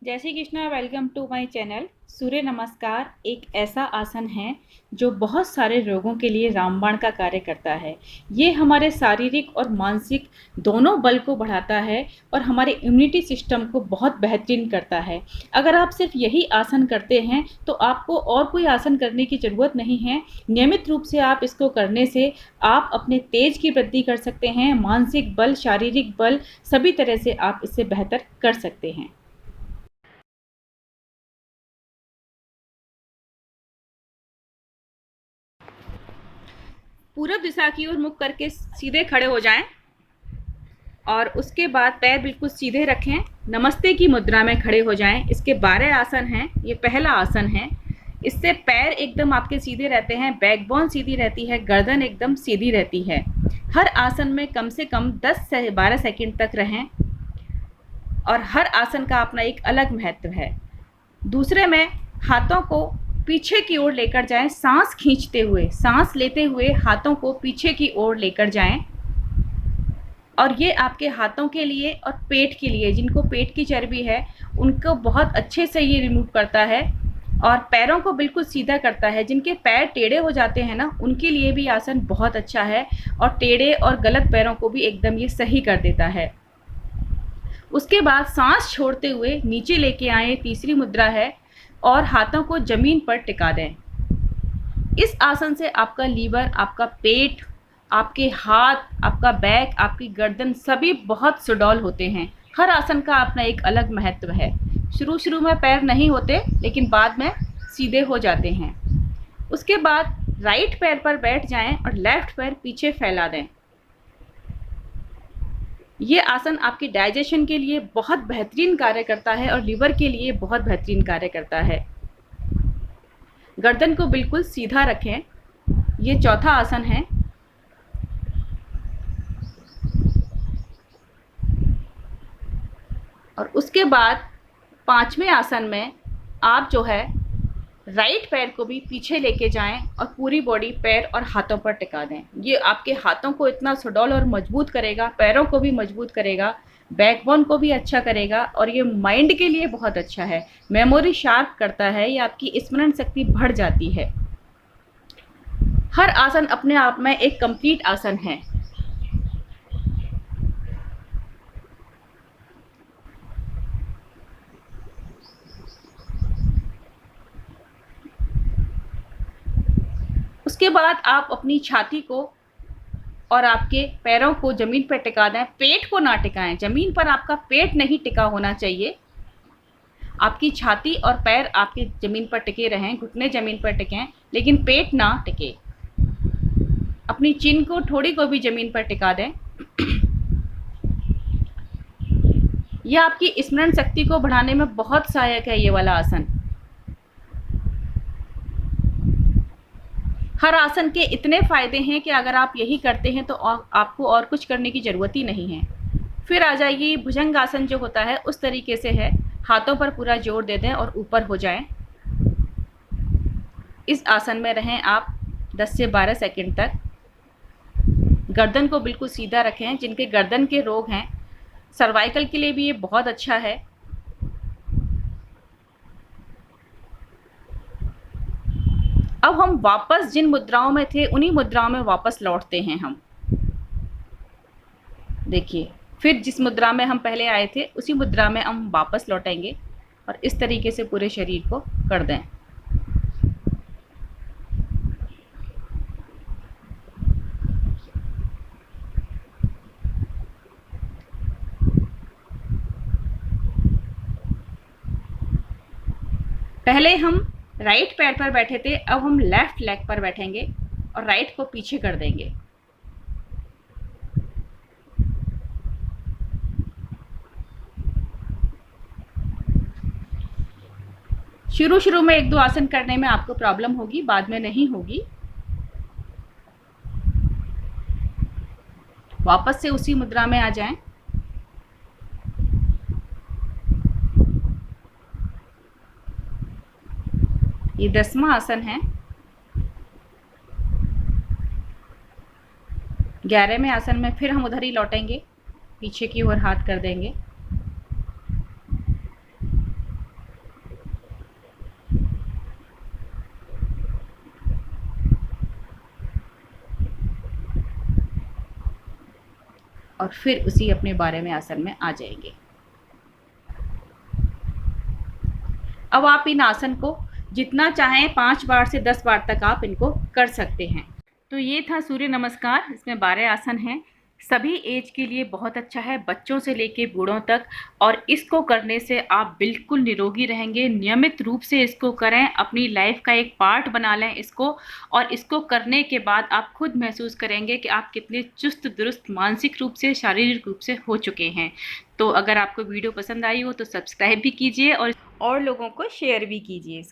जय Shri Krishna. Welcome to my channel. Surya namaskar एक ऐसा आसन है जो बहुत सारे रोगों के लिए रामबाण का कार्य करता है। ये हमारे शारीरिक और मानसिक दोनों बल को बढ़ाता है और हमारे इम्यूनिटी सिस्टम को बहुत बेहतरीन करता है। अगर आप सिर्फ यही आसन करते हैं तो आपको और कोई आसन करने की ज़रूरत नहीं है। नियमित रूप से आप इसको करने से आप अपने तेज की वृद्धि कर सकते हैं। मानसिक बल, शारीरिक बल, सभी तरह से आप इससे बेहतर कर सकते हैं। पूरब दिशा की ओर मुख करके सीधे खड़े हो जाएं और उसके बाद पैर बिल्कुल सीधे रखें। नमस्ते की मुद्रा में खड़े हो जाएं। इसके 12 आसन हैं। ये पहला आसन है। इससे पैर एकदम आपके सीधे रहते हैं, बैकबोन सीधी रहती है, गर्दन एकदम सीधी रहती है। हर आसन में कम से कम 10 से 12 सेकंड तक रहें और हर आसन का अपना एक अलग महत्व है। दूसरे में हाथों को पीछे की ओर लेकर जाएं, सांस खींचते हुए, सांस लेते हुए हाथों को पीछे की ओर लेकर जाएं और ये आपके हाथों के लिए और पेट के लिए, जिनको पेट की चर्बी है उनको बहुत अच्छे से ये रिमूव करता है और पैरों को बिल्कुल सीधा करता है। जिनके पैर टेढ़े हो जाते हैं ना, उनके लिए भी आसन बहुत अच्छा है और टेढ़े और गलत पैरों को भी एकदम ये सही कर देता है। उसके बाद सांस छोड़ते हुए नीचे लेके आए, तीसरी मुद्रा है, और हाथों को ज़मीन पर टिका दें। इस आसन से आपका लीवर, आपका पेट, आपके हाथ, आपका बैक, आपकी गर्दन सभी बहुत सुडौल होते हैं। हर आसन का अपना एक अलग महत्व है। शुरू में पैर नहीं होते लेकिन बाद में सीधे हो जाते हैं। उसके बाद राइट पैर पर बैठ जाएं और लेफ्ट पैर पीछे फैला दें। ये आसन आपके डाइजेशन के लिए बहुत बेहतरीन कार्य करता है और लीवर के लिए बहुत बेहतरीन कार्य करता है। गर्दन को बिल्कुल सीधा रखें। ये चौथा आसन है। और उसके बाद पांचवें आसन में आप जो है राइट पैर को भी पीछे लेके जाएं और पूरी बॉडी पैर और हाथों पर टिका दें। ये आपके हाथों को इतना सुडौल और मजबूत करेगा, पैरों को भी मजबूत करेगा, बैकबोन को भी अच्छा करेगा और ये माइंड के लिए बहुत अच्छा है। मेमोरी शार्प करता है, ये आपकी स्मरण शक्ति बढ़ जाती है। हर आसन अपने आप में एक कंप्लीट आसन है। उसके बाद आप अपनी छाती को और आपके पैरों को ज़मीन पर टिका दें। पेट को ना टिकाएं, ज़मीन पर आपका पेट नहीं टिका होना चाहिए। आपकी छाती और पैर आपके ज़मीन पर टिके रहें, घुटने ज़मीन पर टिकें, लेकिन पेट ना टिके। अपनी चिन को, ठोड़ी को भी ज़मीन पर टिका दें। यह आपकी स्मरण शक्ति को बढ़ाने में बहुत सहायक है ये वाला आसन। हर आसन के इतने फ़ायदे हैं कि अगर आप यही करते हैं तो आपको और कुछ करने की ज़रूरत ही नहीं है। फिर आ जाइए भुजंग आसन जो होता है उस तरीके से है। हाथों पर पूरा जोर दे दें और ऊपर हो जाएं। इस आसन में रहें आप 10 से 12 सेकंड तक। गर्दन को बिल्कुल सीधा रखें। जिनके गर्दन के रोग हैं, सर्वाइकल के लिए भी ये बहुत अच्छा है। अब हम वापस जिन मुद्राओं में थे उन्हीं मुद्राओं में वापस लौटते हैं हम। देखिए, फिर जिस मुद्रा में हम पहले आए थे उसी मुद्रा में हम वापस लौटेंगे और इस तरीके से पूरे शरीर को कर दें। पहले हम राइट पैर पर बैठे थे, अब हम लेफ्ट लेग पर बैठेंगे और राइट को पीछे कर देंगे। शुरू में 1-2 आसन करने में आपको प्रॉब्लम होगी, बाद में नहीं होगी। वापस से उसी मुद्रा में आ जाएं। ये 10वां आसन है। 11वें आसन में फिर हम उधर ही लौटेंगे, पीछे की ओर हाथ कर देंगे। और फिर उसी अपने 12वें आसन में आ जाएंगे। अब आप इन आसन को जितना चाहें 5 बार से 10 बार तक आप इनको कर सकते हैं। तो ये था सूर्य नमस्कार। इसमें 12 आसन हैं। सभी एज के लिए बहुत अच्छा है, बच्चों से लेके बूढ़ों तक। और इसको करने से आप बिल्कुल निरोगी रहेंगे। नियमित रूप से इसको करें, अपनी लाइफ का एक पार्ट बना लें इसको। और इसको करने के बाद आप खुद महसूस करेंगे कि आप कितने चुस्त दुरुस्त मानसिक रूप से, शारीरिक रूप से हो चुके हैं। तो अगर आपको वीडियो पसंद आई हो तो सब्सक्राइब भी कीजिए और लोगों को शेयर भी कीजिए।